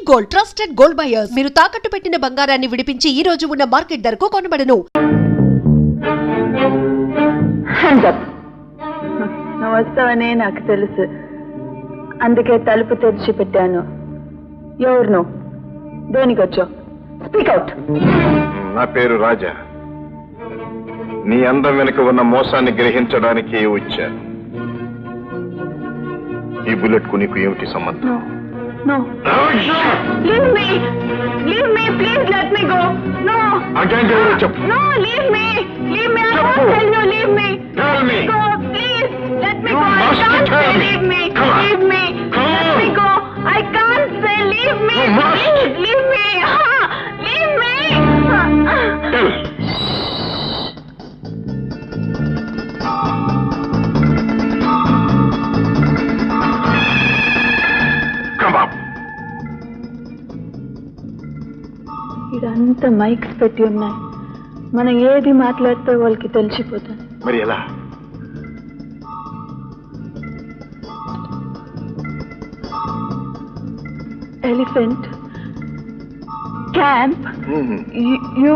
Gold, trusted gold buyers. మీరు తాకట్టు పెట్టిన బంగారాన్ని విడిపించి ఈ రోజు ఉన్న మార్కెట్ ధరకు కొనబడను. నువ్వు వస్తావనే నాకు తెలుసు, అందుకే తలుపు తెరిచి పెట్టాను. ఎవరు నువ్వు? దేనికి వచ్చావు? Speak out. నా పేరు రాజా. నీ అందం వెనుక ఉన్న మోసాన్ని గ్రహించడానికి వచ్చాను. ఈ బుల్లెట్ కు నీకు ఏమిటి సంబంధం? No. Leave me. Leave me. Please let me go. No. Again, చెప్పు. No, leave me. Leave me. I won't tell you. Leave me. Tell me. Go, please. Let me You go. I must can't tell say me. leave me. Come on. Leave me. Come Let on. me go. I can't say leave me. You must. Please, leave me. Leave me. Tell. ఇదంతా mics పెట్టి ఉన్నాయి. మనం ఏది మాట్లాడితే వాళ్ళకి తెలిసిపోతుంది. మరి ఎలా? ఎలిఫెంట్ క్యాంప్ యూ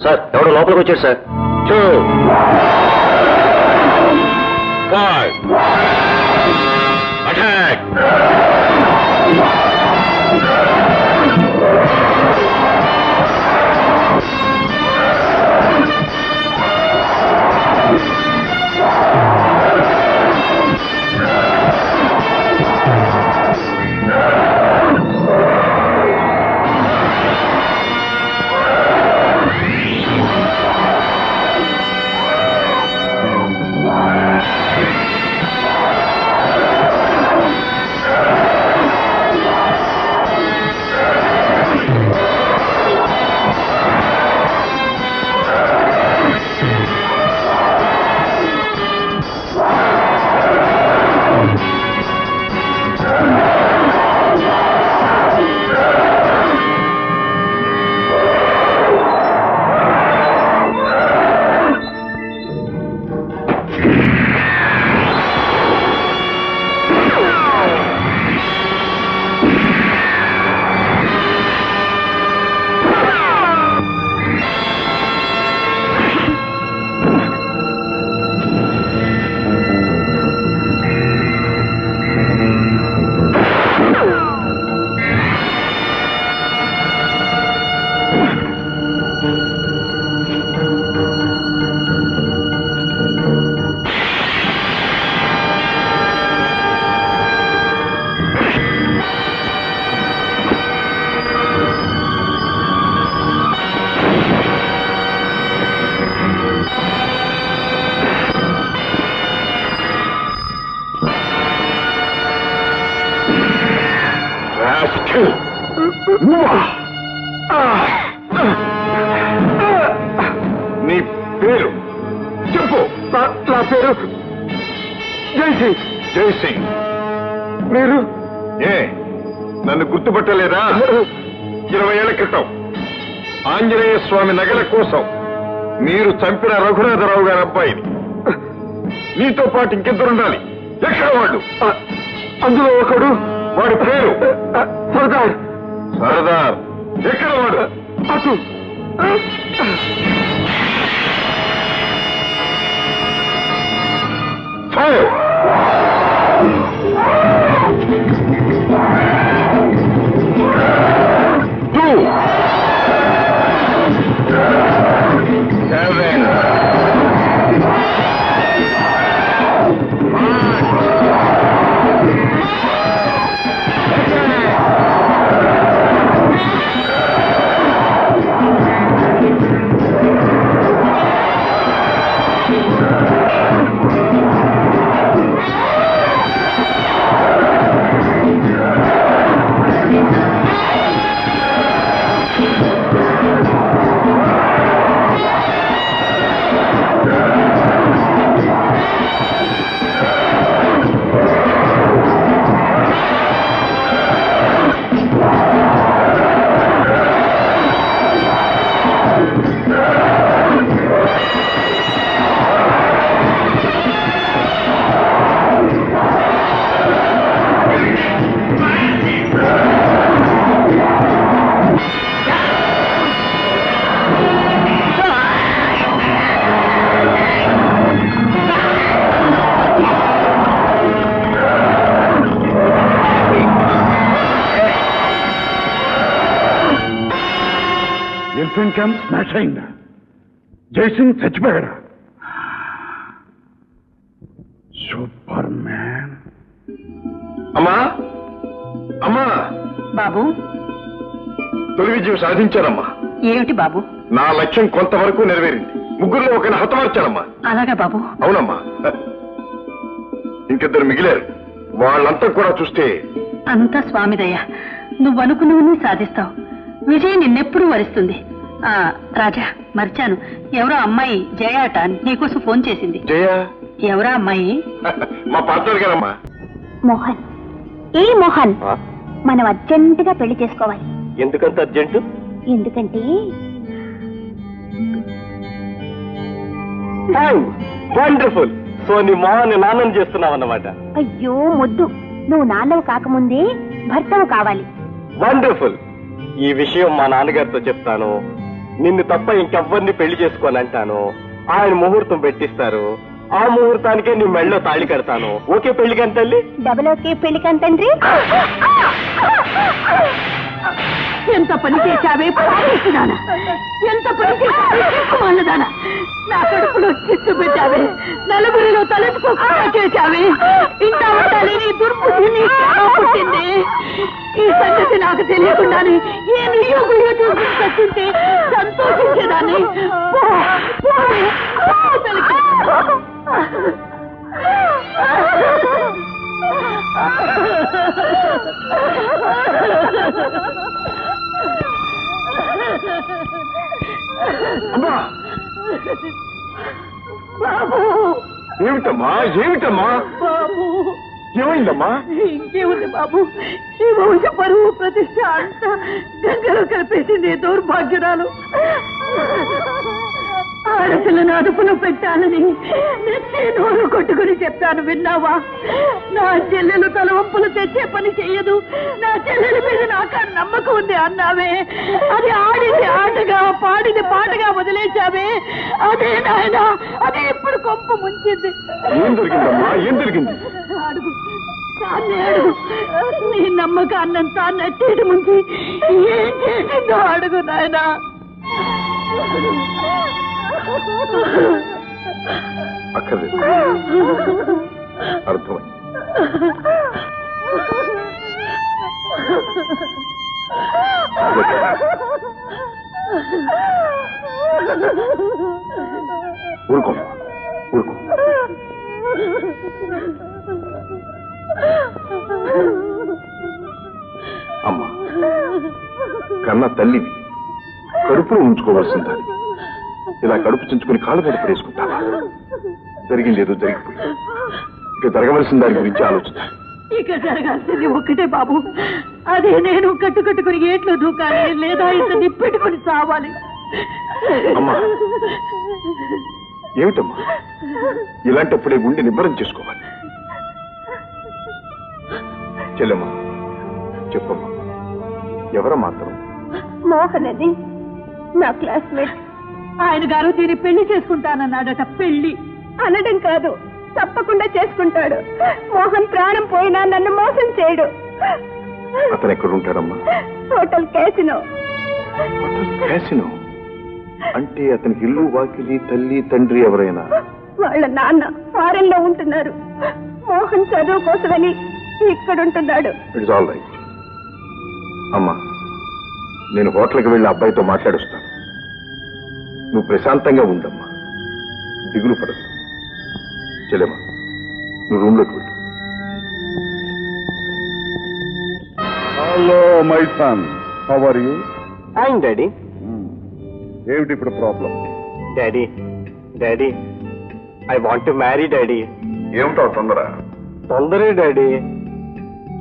సార్, ఎవడో లోపలికి వచ్చారు సార్. 2 5 అటాక్. నీ పేరు చెప్పు. నా పేరు జైసింగ్. జైసింగ్. మీరు నన్ను గుర్తుపట్టలేదా? 20 ఏళ్ల క్రితం ఆంజనేయ స్వామి నగల కోసం మీరు చంపిన రఘునాథరావు గారి అబ్బాయిని. నీతో పాటు ఇంకెద్దరుండాలి. ఎక్కడ వాళ్ళు? అందులో ఒకడు. వాడి పేరు సర్దార్. సర్దార్. ఎక్కడ వాడు? అటు. ఫైర్. 2 7 5 ఎలిఫెంట్ క్యాంప్ స్మాష్ అయిందా? జైసింగ్ చచ్చిపోయాడా? Super man. అమ్మా అమ్మా, బాబు తొలి విజయం సాధించారమ్మా. ఏమిటి బాబు? నా లక్ష్యం కొంతవరకు నెరవేరింది. ముగ్గురులో ఒకరిని హతమార్చానమ్మా. అలాగా బాబు? అవునమ్మా. ఇంకిద్దరు మిగిలారు. వాళ్ళంతా కూడా చూస్తే అంతా స్వామిదయ్య. నువ్వు అనుకున్నవన్నీ సాధిస్తావు. విజయ్ నిన్నెప్పుడూ వరిస్తుంది. రాజా, మర్చాను, ఎవరో అమ్మాయి జయ అట నీకోసం ఫోన్ చేసింది. జయ? ఎవరా అమ్మాయి? మా పార్ట్నర్ గారమ్మా. మోహన్. ఏ మోహన్, మనం అర్జెంటుగా పెళ్లి చేసుకోవాలి. ఎందుకంత అర్జెంటు? ఎందుకంటే వండర్ఫుల్. సో నీ మోహన్ నాన్నని చేస్తున్నావు అన్నమాట. అయ్యో మొద్దు, నువ్వు నాన్నవు కాకముందే భర్తవు కావాలి. వండర్ఫుల్. ఈ విషయం మా నాన్నగారితో చెప్తాను. నిన్ను తప్ప ఇంకెవ్వరిని పెళ్లి చేసుకోనంటాను. ఆయన ముహూర్తం పెట్టిస్తారు. ఆ ముహూర్తానికే నీ మెళ్ళలో తాళి కడతాను. ఓకే పెళ్లికంట తల్లి? డబల్ ఓకే పెళ్లికంతండ్రి. ఎంత పని చేశావే పాపిస్తున్నానా? ఎంత పని చేశావేదానా? నా కడుపులో చిచ్చు పెట్టావే, నలుగురిలో తలెత్తుకోకుండా చేశావే. ఇంత ఉండాలి నీ దుర్బుద్ధిని పుట్టింది. ఈ సంగతి నాకు తెలియకుండానే ఏ నుయ్యో గుయ్యో చూసుకుంటే సంతోషించేదాన్ని. అమ్మా! ఏమిటమ్మా ఏమిటమ్మా? బాబు, ఏమైందమ్మా? ఇంకేముంది బాబు, ఈ వంశ పరువు ప్రతిష్ట అంతా గంగలో కలిపేసింది దౌర్భాగ్యురాలు. ఆడపిల్లను అదుపులో పెట్టాలని నెత్తి నోరు కొట్టుకుని చెప్పాను, విన్నావా? నా చెల్లెలు తలవంపులు తెచ్చే పని చెయ్యదు, నా చెల్లెల మీద నాకు నమ్మకం ఉంది అన్నావే. అది ఆడింది ఆటగా, పాడింది పాటగా వదిలేశావే. అదే నాయన, అదే ఇప్పుడు కొంప ముంచింది. ఏం జరిగిందమ్మా? ఏం జరిగింది? అడుగు, తానే అడుగు. నీ నమ్మకాన్నంతా నెట్టేటి ముంచి ఏం చేసిందో అడుగు నాయనా. అక్కర్లేదు, అర్థమైంది. ఊరుకో ఊరుకో. అమ్మా, కన్న తల్లివి, కడుపులో ఉంచుకోవాల్సిన దాన్ని ఇలా కడుపు చించుకుని కాళ్ళు మీద పడేసుకుంటావా? జరిగింది ఏదో జరిగిపోయింది. ఇక జరగవలసిన దాని గురించి ఆలోచించాలి. ఇక జరగాల్సింది ఒక్కటే బాబు, అదే నేను కట్టుకట్టుకుని ఏట్లో దూకాలి, లేదా ఇంత నిప్పెట్టుకుని చావాలి. అమ్మా, ఏమిటమ్మా ఇలాంటప్పుడే గుండె నిబ్బరం చేసుకోవాలి. చెల్లెమ్మా, చెప్పమ్మా, ఎవర మాత్రం? మోహన్ అని నా క్లాస్మేట్. ఆయన గారు దీన్ని పెళ్లి చేసుకుంటానన్నాడట. పెళ్లి అనడం కాదు, తప్పకుండా చేసుకుంటాడు. మోహన్ ప్రాణం పోయినా నన్ను మోసం చేయడు. అతను ఎక్కడుంటాడమ్మా? Hotel casino. క్యాసినో అంటే అతనికి ఇల్లు వాకిలి తల్లి తండ్రి ఎవరైనా? వాళ్ళ నాన్న ఫారెన్ లో ఉంటున్నారు. మోహన్ చదువు కోసమని ఇక్కడుంటున్నాడు. It's all right. అమ్మా, నేను హోటల్కి వెళ్ళి అబ్బాయితో మాట్లాడుస్తాను. నువ్వు ప్రశాంతంగా ఉండమ్మా, దిగులు పడదు. చెల్లెమ్మా, నువ్వు రూమ్లోకి వెళ్ళు. Hello my son, how are you? Fine daddy. ఏమిటి ఇప్పుడు problem? Daddy daddy, I want to marry daddy. ఏమిటో తొందర? తొందరే డాడీ.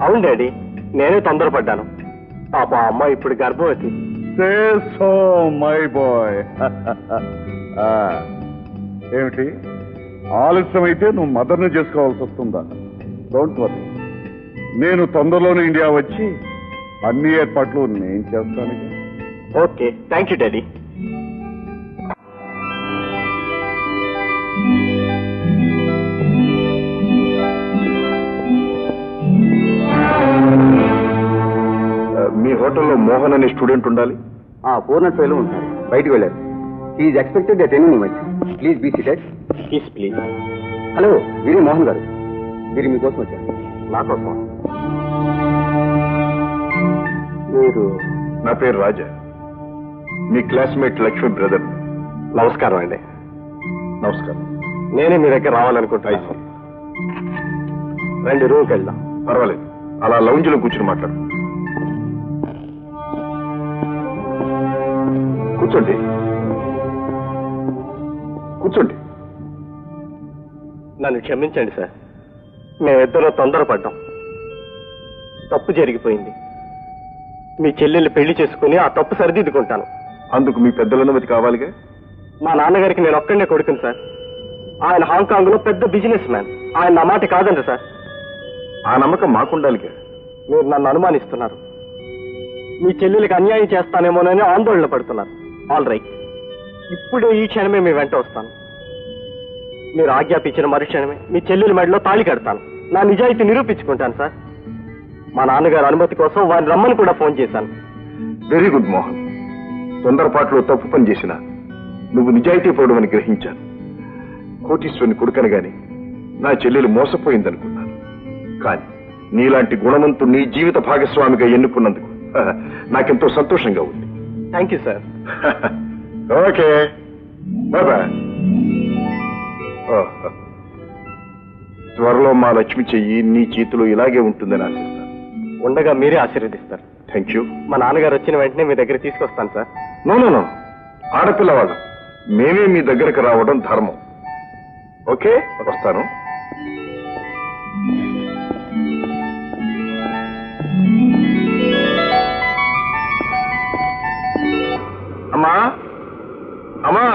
అవును డాడీ, నేనే తొందరపడ్డాను. పాప అమ్మ ఇప్పుడు గర్భవతి. Say so my boy. ఏమిటి ఆలస్యం అయితే నువ్వు మదర్ని చేసుకోవాల్సి వస్తుందా? డోంట్ వరీ, నేను తొందరలోనే ఇండియా వచ్చి అన్ని ఏర్పాట్లు నేను చేస్తాను. Okay, thank you daddy. మీ హోటల్లో మోహన్ అనే స్టూడెంట్ ఉండాలి. పూర్ణశైలు ఉంటారు. బయటకు వెళ్ళారు. Is expected at any moment. Please be seated. Please. Hello, వీరే మోహన్ గారు. మీరు మీకోసం వచ్చారు. నా కోసం? మీరు? నా పేరు రాజా, మీ క్లాస్మేట్ లక్ష్మి బ్రదర్. నమస్కారం అండి. నమస్కారం. నేనే మీ దగ్గర రావాలనుకుంటున్నాను. రండి, రూమ్కి వెళ్దాం. పర్వాలేదు, అలా లౌంజ్లో కూర్చుని మాట్లాడు. కూర్చోండి కూర్చోండి. నన్ను క్షమించండి సార్, మేమిద్దరం తొందరపడ్డాం. తప్పు జరిగిపోయింది. మీ చెల్లెల్ని పెళ్లి చేసుకుని ఆ తప్పు సరిదిద్దుకుంటాను. అందుకు మీ పెద్దల అనుమతి కావాలిగా? మా నాన్నగారికి నేను ఒక్కడనే కొడుకుని సార్. ఆయన హాంకాంగ్ లో పెద్ద బిజినెస్ మ్యాన్. ఆయన నా మాట కాదండి సార్. ఆ నమ్మకం మాకుండాలిగా. మీరు నన్ను అనుమానిస్తున్నారు. మీ చెల్లెలకి అన్యాయం చేస్తానేమోనని ఆందోళన పడుతున్నారు. ఆల్ రైట్, ఇప్పుడే ఈ క్షణమే మీ వెంట వస్తాను. మీరు ఆజ్ఞాపించిన మరుక్షణమే మీ చెల్లెల మెడలో తాళి కడతాను. నా నిజాయితీ నిరూపించుకుంటాను సార్. మా నాన్నగారి అనుమతి కోసం వారిని రమ్మని కూడా ఫోన్ చేశాను. Very good Mohan. తొందరపాటులో తప్పు పని చేసినా నువ్వు నిజాయితీ పడవని గ్రహించాను. కోటీశ్వరుని కొడుకనగాని నా చెల్లెలు మోసపోయిందనుకున్నాను. కానీ నీలాంటి గుణవంతుణ్ణి జీవిత భాగస్వామిగా ఎన్నుకున్నందుకు నాకెంతో సంతోషంగా ఉంది. Thank you sir. Okay, bye. త్వరలో మా లక్ష్మి చెయ్యి నీ చేతిలో ఇలాగే ఉంటుందని ఆశిస్తాను. ఉండగా మీరే ఆశీర్వదిస్తారు. Thank you. మా నాన్నగారు వచ్చిన వెంటనే మీ దగ్గర తీసుకొస్తాను సార్. నో, ఆడపిల్లవాళ్ళం మేమే మీ దగ్గరకు రావడం ధర్మం. ఓకే, వస్తాను. అమ్మా అమ్మా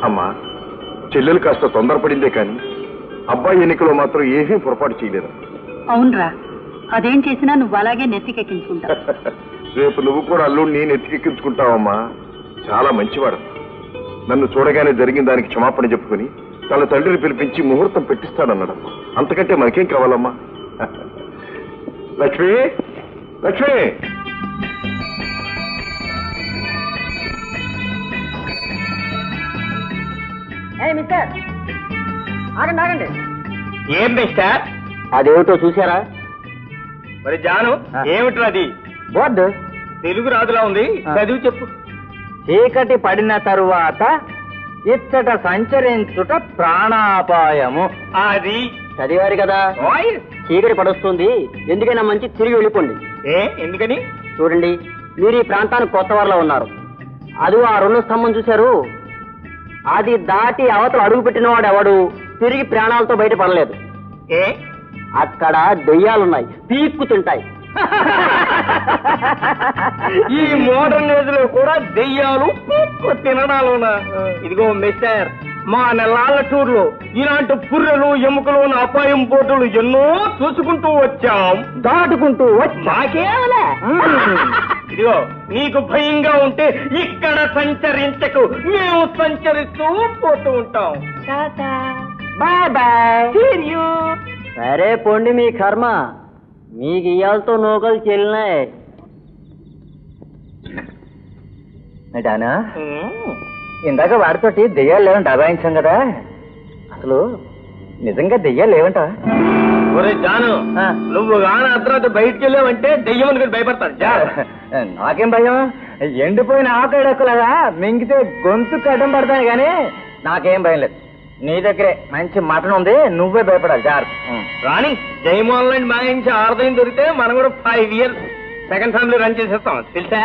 అమ్మా, చెల్లెలు కాస్త తొందరపడిందే కానీ అబ్బాయి ఎన్నికలో మాత్రం ఏమీ పొరపాటు చేయలేదు. అవునరా, అదేం చేసినా నువ్వు అలాగే నెత్తికెక్కించుకుంటావు. రేపు నువ్వు కూడా అల్లుడిని నెత్తికెక్కించుకుంటావమ్మా. చాలా మంచివాడు. నన్ను చూడగానే జరిగిన దానికి క్షమాపణ చెప్పుకుని తన తండ్రిని పిలిపించి ముహూర్తం పెట్టిస్తానన్నాడు. అంతకంటే మనకేం కావాలమ్మా? లక్ష్మి, లక్ష్మి. మిస్టర్, ఆగండి ఆగండి. ఏం మిస్టర్? అదేమిటో చూసారా? మరి జాను, ఏమిట్రా అది? బోర్డు తెలుగు రాదులా ఉంది, చదివి చెప్పు. చీకటి పడిన తరువాత ఇచ్చట సంచరించుట ప్రాణాపాయము. అది చదివారు కదా? చీకటి పడొస్తుంది, ఎందుకైనా మంచి తిరిగి వెళ్ళిపోండి. ఎందుకని? చూడండి, మీరు ఈ ప్రాంతానికి కొత్త వారిలో ఉన్నారు. అది ఆ 2 స్తంభం చూశారు? అది దాటి అవతల అడుగు పెట్టిన వాడు ఎవడు తిరిగి ప్రాణాలతో బయటపడలేదు. అక్కడ దెయ్యాలున్నాయి, పీక్కు తింటాయి. ఈ మోడర్న్ ఏజ్ లో కూడా దెయ్యాలు పీక్కు తినడాలున్నా? ఇదిగో మిస్టర్, మా నెలాళ్ళ టూర్ లో ఇలాంటి పుర్రెలు ఎముకలు అపాయం బోటులు ఎన్నో చూసుకుంటూ వచ్చాం, దాటుకుంటూ మాకేమలే. ఇదిగో, నీకు భయంగా ఉంటే ఇక్కడ సంచరించకు, మేము సంచరిస్తూ పోతూ ఉంటాం. Bye bye. సరే పొండి, మీ కర్మ. మీకు ఇయాలతో నూకలు చెల్లినాయి. డానా, ఇందాక వాడితోటి దెయ్యాలు లేవంట అభాయించాం కదా, అసలు నిజంగా దెయ్యాలు లేవంట? ఒరే జాను, నువ్వు గాన అర్ధరాత్రి బయటికి వెళ్ళావంటే దెయ్యం అనుకుని భయపడతారు. నాకేం భయం? ఎండిపోయిన ఆకడకులగా మింగితే గొంతు కడ్డం పడతాను కానీ నాకేం భయం లేదు. నీ దగ్గరే మంచి మటన్ ఉంది, నువ్వే భయపడాలి. రాణి, జయమోహన్ లాంటి మాయించి ఆరుదయం దొరికితే మనం కూడా 5 years సెకండ్ ఫ్యామిలీ రన్ చేసేస్తాం, తెలుసా?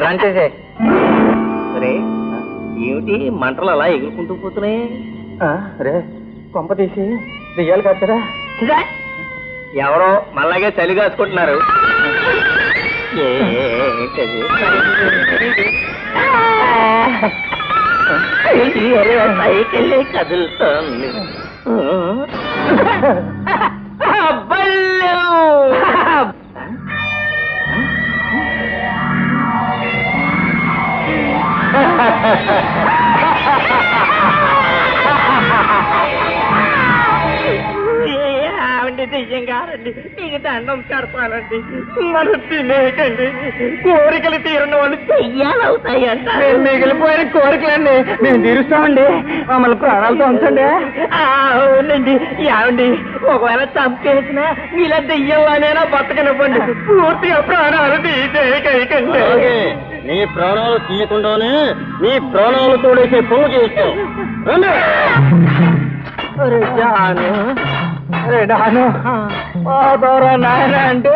రన్ చేసే. సరే, ఏమిటి మంటలు అలా ఎగురుకుంటూ పోతున్నాయి? రే, కొంప తీసి దెయ్యాలు కట్టరా? ఎవరో మళ్ళాగే చలి కాసుకుంటున్నారు. కదులుతోంది. అయ్యంగారండి మీకు దండం పెడతానండి మనం తినేకండి కోరికలు తీరిన వాళ్ళు చెయ్యాలవుతాయంట మేము మిగిలిపోయిన కోరికలండి మేము తీరుస్తామండి మమ్మల్ని ప్రాణాలతో ఉంచండి అవునండి ఏమండి ఒకవేళ చంపేసినా మీలా దెయ్యంలానైనా బతకనివ్వండి పూర్తిగా ప్రాణాలు తీసేయకండి నీ ప్రాణాలు తీయకుండానే నీ ప్రాణాలు తోడేసే పనులు చేస్తావు డాను పోదోరా నాయన అంటే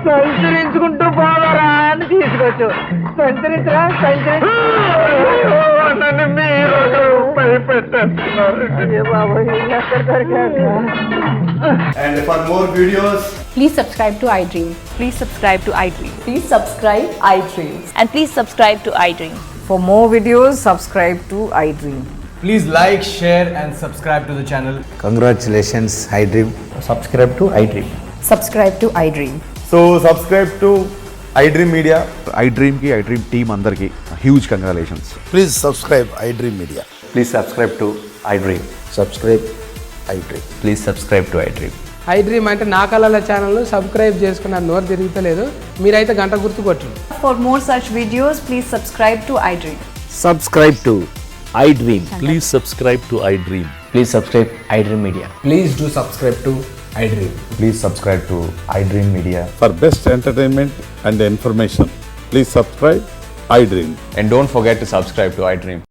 సంచరించుకుంటూ పోదోరా అని తీసుకొచ్చు సంచరించరా నన్ను మీరు భయపెట్టేస్తున్నారు బాబు ఎక్కడ దొరికారు And for more videos, Please subscribe to iDream. Please subscribe to iDream. Please subscribe iDream. And please subscribe to iDream. For more videos, subscribe to iDream. please like, share, and subscribe to the channel. Congratulations, iDream. Subscribe to iDream. Subscribe to iDream. So, subscribe to iDream Media. iDream ki iDream team అందరికి huge congratulations. Please subscribe iDream Media. Please subscribe to iDream. Subscribe iDream. Please subscribe to iDream. iDream అంటే నా కళల ఛానల్ను subscribe చేసుకున్న నోరు తిరుగుతలేదు మీరైతే గంట గుర్తు కొట్టండి. For more such videos, please subscribe to iDream. Subscribe to iDream. Please subscribe to iDream. Please subscribe iDream Media. Please do subscribe to iDream. Please subscribe to iDream Media. For best entertainment and information, please subscribe iDream. And don't forget to subscribe to iDream.